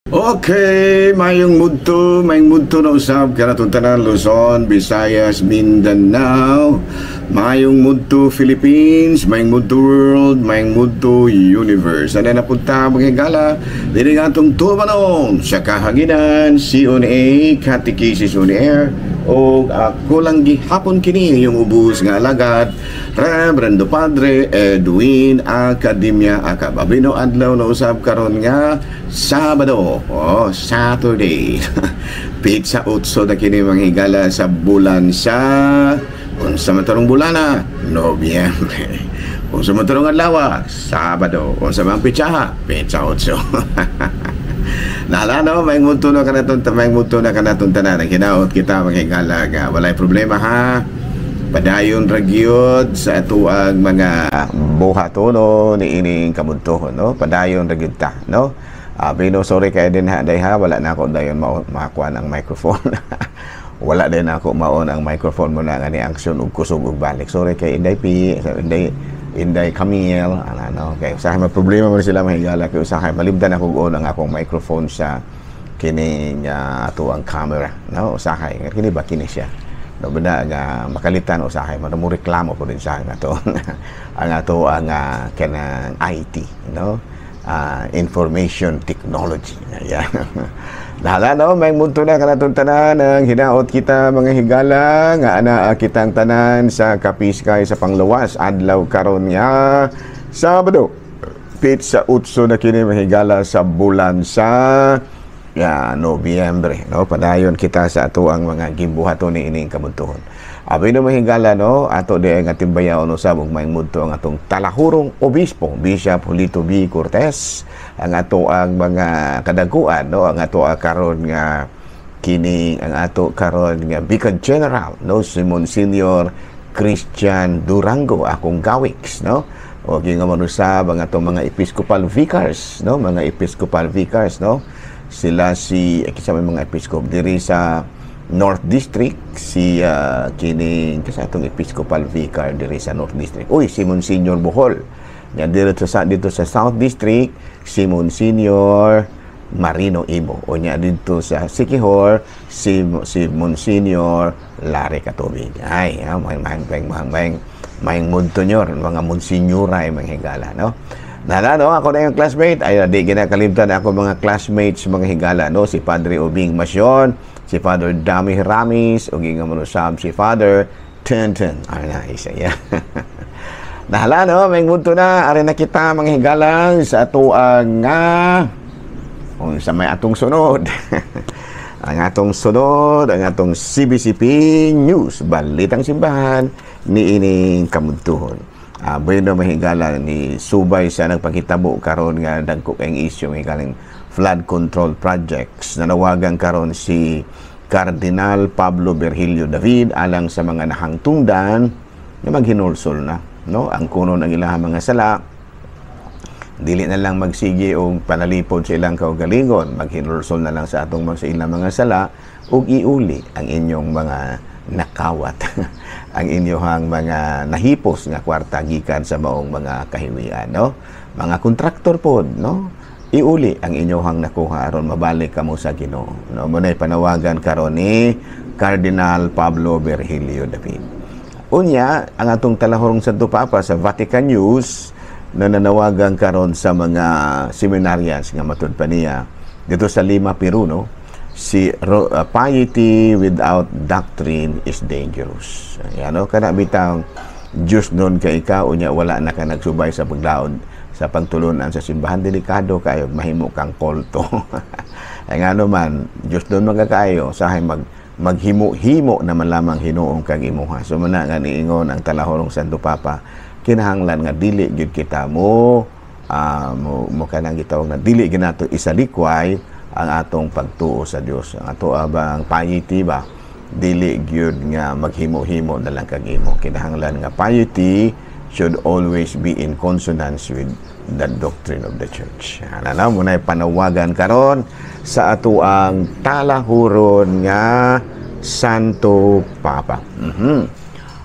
Okay, mayong mudto na usab kanatong tanan Luzon, Visayas, Mindanao. Mayong mudto Philippines, mayong mudto world, mayong mudto universe. Ano na punta mga higala? Dili nga itong tumanon sa kahanginan, CONA, Catechesis on Air, o ako lang gihapon kini yung ubus nga alagad, Reverendo Padre Edwin Academia Acababino adlaw na usab karon nga Sabado, Saturday. Pizza utso na kini mga higala sa bulan sa unsa matarong bulana, Nobyembre. Unsa matarong adlaw, Sabado. Unsa mang pitsaha, Pizza utso. Nalano, may muto na kanatong tanan. Kinaot kita mga higala nga walay problema ha. Padayon ragyod sa atuang mga buhato no ni ining kamuntohon no. Padayon ragyod ta no. Bino sorry kay din ha day ha, wala na ako dayon makakuha ng microphone. Wala din ako maon ang microphone mo na ngani action ug kusog ug balik. Sorry kay Inday P, Inday Camille, ano kay usahay may problema man sila mahigala kay usahay malibdan ako on ang akong microphone sa kini nga ato ang camera no usahay kini ba kini siya no banda nga makalitan usahay man mo reklamo po din sa ang ato ang kanang IT no information technology yeah. Nahala no may munto na kanatong tanan ang hinaot kita mga higala nga ana kitang tanan sa Kapiskay sa panglawas adlaw karon nga Sabado pizza utso na kini mga higala sa bulan sa Nobyembre no padayon kita sa ato ang mga gimbuhaton ni ining kamuntuhon. Abi no mahigala no ato di nga timbayaon usab og maayong mudto ang atong talahurong obispo Bishop Julito B. Cortez ang ato ang mga kadaguan no ang ato karon nga kini ang ato karon nga Vicar General no si Monsignor Christian Durango akong gawiks no o gingamon usab ang ato mga Episcopal Vicars no mga Episcopal Vicars no sila si kisama mga episkop diri sa North District si kini kasi atong Episcopal Vicar diri sa North District si Monsignor Bohol yan dito sa South District si Monsignor Marino Ibo o nya dito sa Siquijor si Monsignor Larry Katubig ay may mudto nyor mga monsignoray mga higala no Nalano, ako na yung classmate. Ay, di ginakalimtan ako mga classmates, mga higala, no? Si Padre Obing Masyon, si Father Dami Ramis, o gingamanusab si Father Tenten. Ay, na, isa yan. Nalano, may munto na. Ari na kita, mga higala, sa atuang nga, sa may atong sunod. Ang atong sunod, ang atong CBCP News, Balitang Simbahan, ni ining kamuntuhon. Bueno mahigala ni subay sa nagpakitabo karon nga dagko kay issue higaling flood control projects nanawagan karon si Cardinal Pablo Virgilio David alang sa mga nahangtungdan na maghinulsol na no ang kuno ng ilang mga sala dili na lang magsige og panalipod sa ilang kaugalingon maghinulsol na lang sa atong mga ilang mga sala ug iuli ang inyong mga nakawat ang inyong mga nahipos nga kwarta gikan sa maong mga kahiwian no mga kontraktor pod no iuli ang inyong nakuha aron mabalik kamo sa Ginoo no mo nay panawagan karon ni Cardinal Pablo Virgilio David unya ang atong talahorong Santo Papa sa Vatican News na nanawagan karon sa mga seminarians nga matud pa niya dito sa Lima, Peru no si piety without doctrine is dangerous. Yan no kana bitang Diyos nun kay ikaw unya wala na ka nagsubay sa paglaod sa pagtulunan sa simbahan delikado kayo mahimo kang kulto. Ay ngano man Diyos nun magkakayo sahay maghimo-himo na man lamang Hinuong kag imuha. So man nga niingon ang talahorong Santo Papa kinahanglan nga dili gyud kita mo kanang gitawag na dili ginato isalikway ang atong pagtuo sa Dios ang ato abang piety ba dili gyud nga maghimo-himo na lang kag imo kinahanglan nga piety should always be in consonance with the doctrine of the church ana mo nay panawagan karon sa ato ang talahuron nga Santo Papa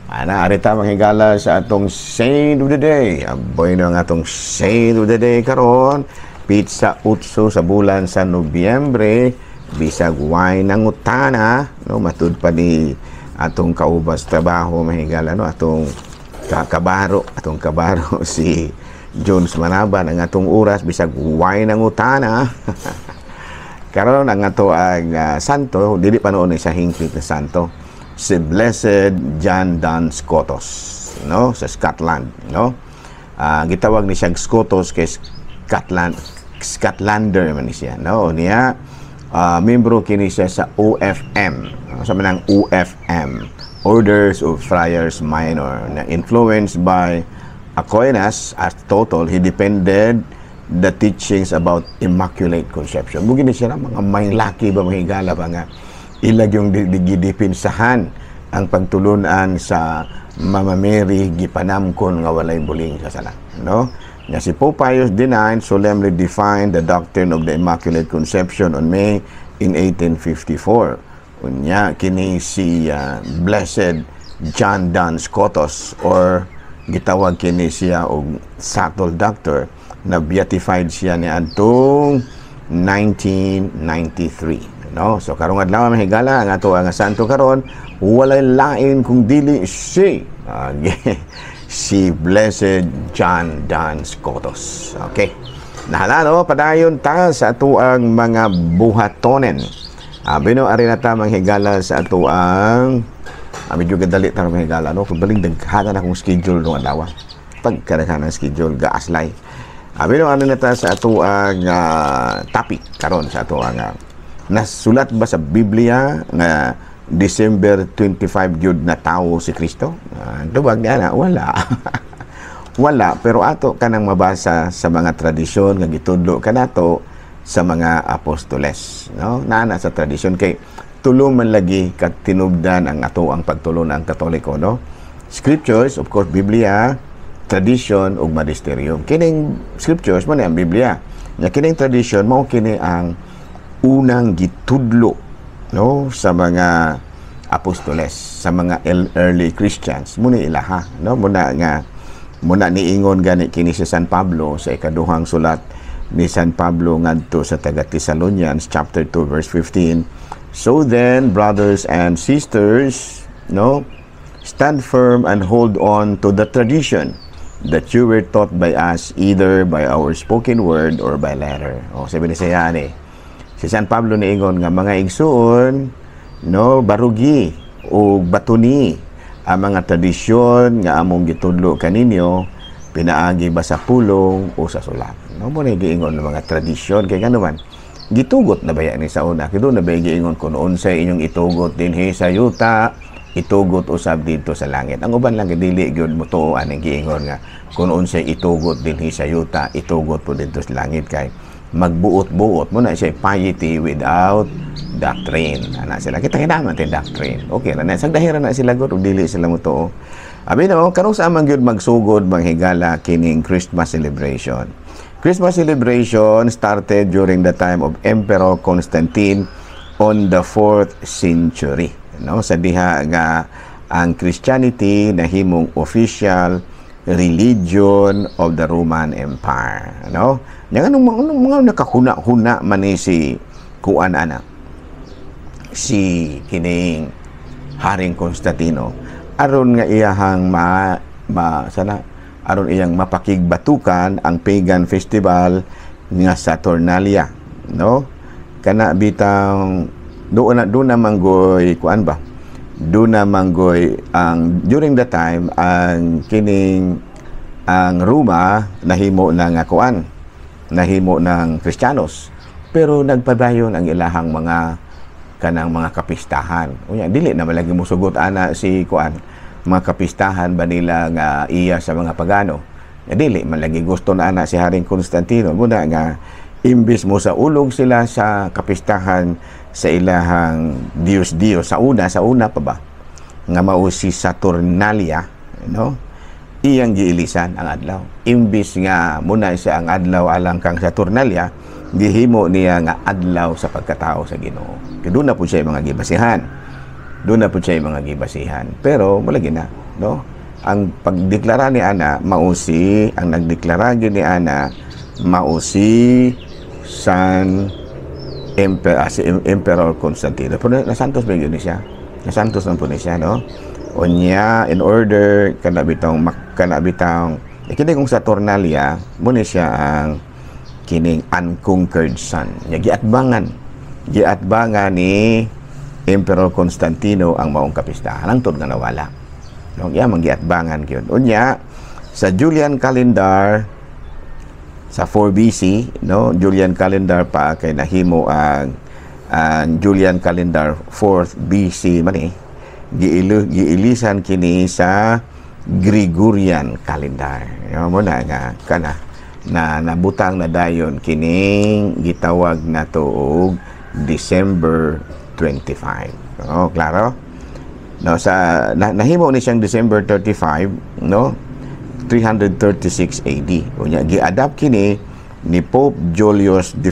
ana arita manghigala sa atong Saint of the Day aboy na ang atong Saint of the Day karon Pizza utso sa bulan sa Nobyembre, bisag way nangutana, no, matud pa ni atong kaubas trabaho mahigala, no, atong kabaro si Jones Manaban ang atong oras bisag way nangutana. Karon ang ato ang santo dili pa noon sa hingpit na santo, si Blessed John Duns Scotus, no, sa Scotland, no. Gitawag ni siyang Scotus kay Scotlander man siya, no, niya membro kini siya sa OFM, sa manang OFM, Orders of Friars Minor, na influenced by Aquinas as total, he depended the teachings about Immaculate Conception. Mugin ni siya na mga may laki ba mahigala ba nga ilag yung digidipinsahan ang pagtulunan sa Mama Mary gipanamkon nga walay buling sa sala, no. Nga si Pope Pius IX solemnly defined the doctrine of the Immaculate Conception on May in 1854. Unya kini si Blessed John Duns Scotus, or gitawag kini siya og subtle doctor, na beatified siya ni adtong 1993, no. So karong adlaw mahigala ang ato ang santo karon, walay lain kung dili si Blessed John Duns Scotus. Okay. Nahala, no, padayon ta sa ato ang mga buhatonen. Bino ari na ta manghigala sa ato ang medyo gadali ta manghigala, no. Kung baling daghanan akong schedule no adlaw. Pagkarahan ng schedule gaaslay. Bino ari na ta sa ato ang topic karon, sa ato ang nasulat ba sa Biblia nga December 25 gyud na tawo si Kristo? Tubag niya na, wala. Wala, pero ato kanang mabasa sa mga tradisyon nga gitudlo kanato sa mga apostoles, no? Naana sa tradisyon kay tulo man lagi kag tinubdan ang ato ang pagtulo ng Katoliko, no? Scriptures, of course, Biblia, tradition ug magisterium. Kining scriptures mo na ang Biblia. Nya kining tradition mao kini ang unang gitudlo, no, sa mga apostoles, sa mga early Christians. Muna ilaha, no, muna niingon gani kini si San Pablo sa ikaduhang sulat ni San Pablo ngadto sa taga Thessalonians chapter 2 verse 15. So then, brothers and sisters, no, stand firm and hold on to the tradition that you were taught by us, either by our spoken word or by letter. O sabi ni siya ni si San Pablo niingon nga mga igsuon, no, barugi o batuni ang mga tradisyon nga among gitudlo kaninyo, pinaagi ba sa pulong o sa sulat. No, mo ni giingon ng mga tradisyon kay ngano man gitugot na baya ni sa una, kito na baya giingon kun unsay inyong itugot dinhi sa yuta, itugot usab dito sa langit. Ang uban lang dili gyud mo tuoan ang giingon nga kun unsay itugot dinhi sa yuta, itugot po dito sa langit, kay magbuot-buot mo na siya piety without doctrine. Ana sila kita kinahanglan tin doctrine. Okay ra na sang dahiran na sila gud ug dili sila mo tuo. Abi no, karong sa amang gyud magsugod manghigala kining Christmas celebration. Christmas celebration started during the time of Emperor Constantine on the 4th century, no, sa diha nga ang Christianity nahimong official religion of the Roman Empire, no. Yang anong mga nakahuna-huna man ni si kuan ana, si kining Haring Constantino, aron nga iyahang aron iyang mapakigbatukan ang pagan festival nga Saturnalia, no. Kana bitang doon na manggoy kuan ba, doon na manggoy ang during the time ang kining ang Roma nahimo na nga kuan, nahimo ng Kristiyanos, pero nagpadayon ang ilahang mga kanang mga kapistahan. Unya dili na malagi musugot ana si kuan mga kapistahan ba nila nga iya sa mga pagano. Dili man lagi gusto na ana si Haring Constantino muna nga imbis mo sa ulog sila sa kapistahan sa ilahang Diyos sa una pa ba nga mao si Saturnalia, no, iyang giilisan ang adlaw. Imbis nga muna siya ang adlaw alang kang Saturnalia, gihimo niya nga adlaw sa pagkatao sa Ginoo. Doon na po siya mga gibasihan. Pero malagi na, no? Ang pagdeklara ni ana mausi, ang nagdeklara gyud ni ana mao si Emperor Constantino. Pero nasantos ba yun siya? Nasantos na po ni siya, no? O niya, in order, kanabitang, kini kung Saturnalia, muna siya ang kining unconquered son. Giatbangan ni Emperor Constantino ang maong kapistahan. Ang tod nga nawala. No, iya, giatbangan yun. O niya, sa Julian calendar, sa 4 BC, no, Julian calendar pa kay nahimo ang Julian calendar 4th BC man giilisan kini sa Gregorian calendar. Mo na nga kana na nabutang na dayon kining gitawag na tuog December 25. Oh, klaro? No, sa nahimo ni siyang December 35, no? 336 AD. Unya gi-adapt kini ni Pope Julius I,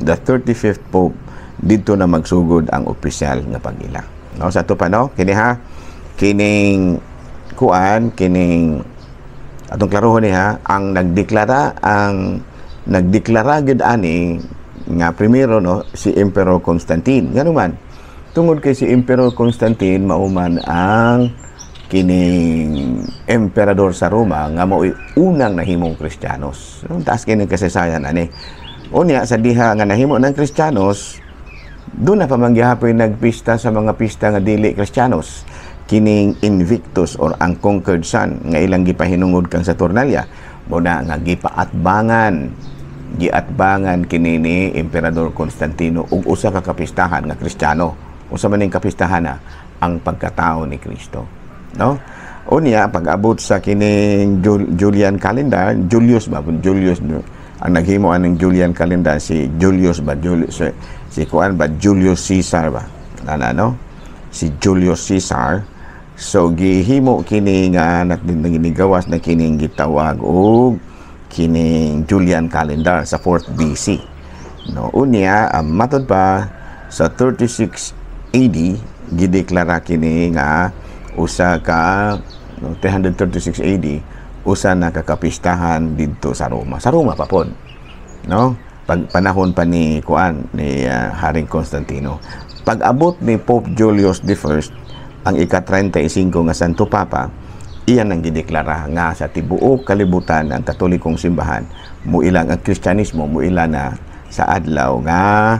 the 35th Pope, dito na magsugod ang opisyal nga pag-ila. No, sa to pa, no? Kini ha, kining kining atong klarohon ni ha, ang nagdeklara gid ani nga primero, no, si Emperor Constantine. Ngano man, tungod kay si Emperor Constantine mauman ang kining emperador sa Roma nga mao'y unang nahimong Kristiyanos. Taas kining kasaysayan ani. Unya sa diha nga nahimo ng Kristiyanos, doon na pamanggihapoy nagpista sa mga pista nga dili Kristiyanos. Kining Invictus or ang conquered son nga ilang gipahinungod kang Saturnalia, muna nga giatbangan kini ni Emperador Constantino ug usa ka kapistahan nga Kristiyano. Usa man ning kapistahan na ang pagkatao ni Kristo. No? Unya pag-abot sa kining Julian calendar, Julius ang naghimo aning Julian calendar si Julius Caesar ba? Ano? Si Julius Caesar. So gihimo kini nga naginigawas na kining gitawag og kining Julian calendar sa 4th BC. No, unya matud pa sa 36 AD gideklara kini nga usa ka 336 AD usa na kakapistahan didto sa Roma. Sa Roma pa pod. No? Panahon pa ni Haring Constantino. Pag-abot ni Pope Julius I, ang ika-35 nga Santo Papa, iyan ang gideklara nga sa tibuok kalibutan ang Katolikong simbahan muilang ang Kristyanismo muila na sa adlaw nga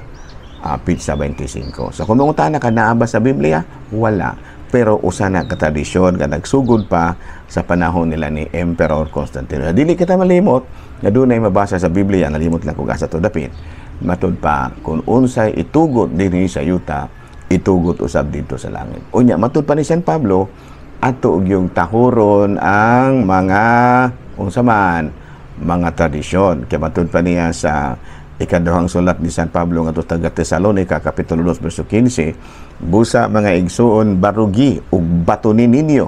Pitsa 25. So kung mangutana ka naa ba sa Biblia? Wala. Pero usa na katradisyon nga nagsugod pa sa panahon nila ni Emperor Constantino. Dili kita malimot nga dunay mabasa sa Biblia, nalimot lang kung asa to dapit. Matud pa kung unsay itugot dinhi sa yuta, itugot usab dito sa langit. Unya matud pa ni San Pablo ato yung tahuron ang mga mga tradisyon. Kaya matud pa niya sa ikaduhang sulat ni San Pablo nga taga Tesalonica kapitulo 2 verso 15, busa mga igsuon barugi ug batunin ninyo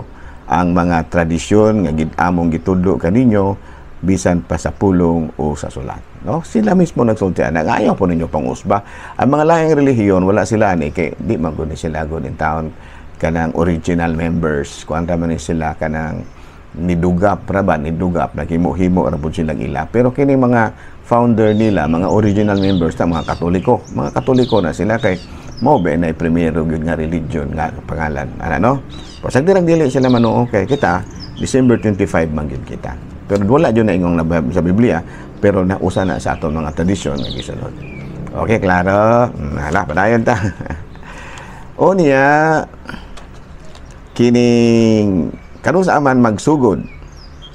ang mga tradisyon nga among gitudlo kaninyo bisan pa sa pulong o sa sulat. No? Sila mismo nagsultian na ayaw po ninyo pang usba. Ang mga lahing relihiyon wala sila ni kay di man gud sila gud in town kanang original members kuan ra man sila kanang nidugap naghimo-himo ra pud silang ila. Pero kini mga founder nila, mga original members ta mga Katoliko na sila kay mo ba na primero gyud nga religion nga pangalan ano. Pasag dirang dili sila manuo kay kita December 25 man gyud kita. Pero wala jud na ingong sa Biblia, pero nausa na sa aton mga tradisyon nga gisunod. Okay, klaro. Hala padayon ta. O niya kining kanusa man magsugod,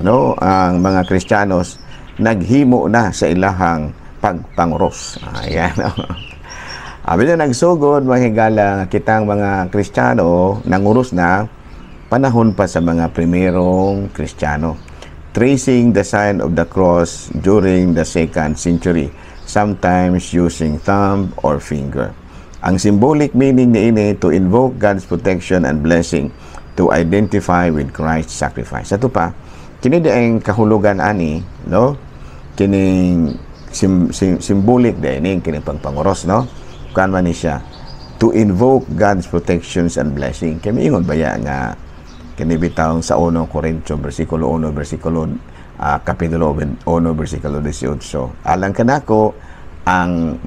no, ang mga Kristiyanos naghimo na sa ilahang pagpanguros. Ayan. Abi na nagsugod, mahigala kitang mga Kristiyano nanguros na panahon pa sa mga primerong Kristiyano, tracing the sign of the cross during the 2nd century, sometimes using thumb or finger. Ang symbolic meaning niini to invoke God's protection and blessing, to identify with Christ's sacrifice. Ato pa, kini ang kahulugan ani, no? Kining symbolic din kining pagpanguros, no? Kan man ni siya to invoke God's protections and blessing. Kami ingon baya nga kini bitaw sa 1 Corinto versikulo 1 versikulo Kapitulo 1, versikulo 18. Alang kanako ang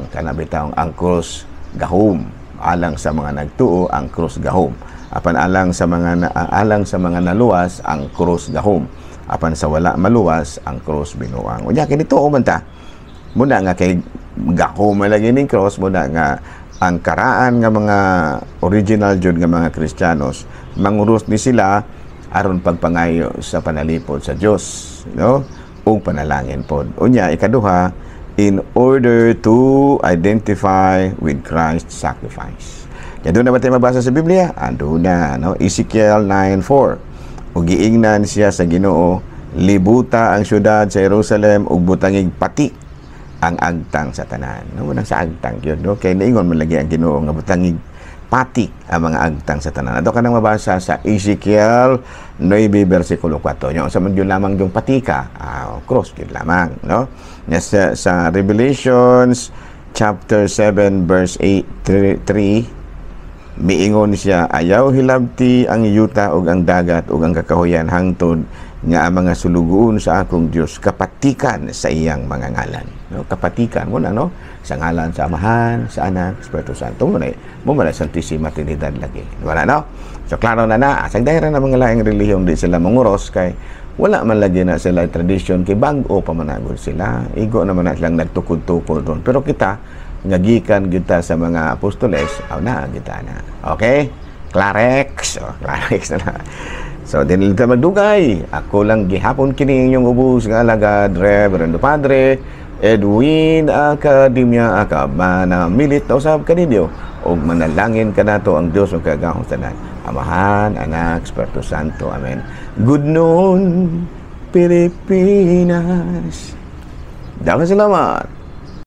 kanabitaw ang krus gahom, alang sa mga nagtuo ang krus gahom, apan alang sa mga naluwas ang krus gahom, apan sa wala maluwas ang krus binuang. Unya kini tuo man ta muna nga kay gahom lagi ning krus, muna nga ang karaan nga mga original jud nga mga Kristiyanos manguros ni sila aron pagpangayo sa panalipod sa Dios, no, ug panalangin pod. Unya ikaduha, in order to identify with Christ's sacrifice. Kaya doon na ba tayo mabasa sa Biblia? Ando na, no? Ezekiel 9:4. Ug giingnan siya sa Ginoo, libuta ang syudad sa Jerusalem ug butangig pati ang agtang sa tanan. No, nang sa agtang yun, no? Kaya naingon man lagi ang Ginoo nga butangig pati ang mga agtang sa tanan. Ato ka nang mabasa sa Ezekiel 9 versikulo 4. Yung sa man yun lamang yung patika, cross yun lamang, no? Sa Revelations chapter 7 verse 3, miingon siya, ayaw hilabti ang yuta ug ang dagat ug ang kakahuyan hangtod nga ang mga sulugoon sa akong Dios kapatikan sa iyang mga ngalan, no? Kapatikan mo na, no, sa ngalan sa Amahan, sa Anak, Espiritu Santo mo na Santissima Trinidad lagi, wala, no? So klaro na asang dahira na mga laing relihiyon di sila manguros kay wala man lagi na sila tradition kay bag-o pa managod sila, igo naman na silang nagtukod-tukod ron. Pero kita ngagikan kita sa mga apostoles, na kita na. Okay? Clarex. Clarex na. So, dinilita magdugay. Ako lang gihapon kini inyong ubos nga alagad, Reverendo Padre Edwin Academia Acab, na milit na usab kaninyo og manalangin kanato ang Dios ug kagahong tanan. Amahan, Anak, Espiritu Santo. Amen. Good noon, Pilipinas. Daghang salamat.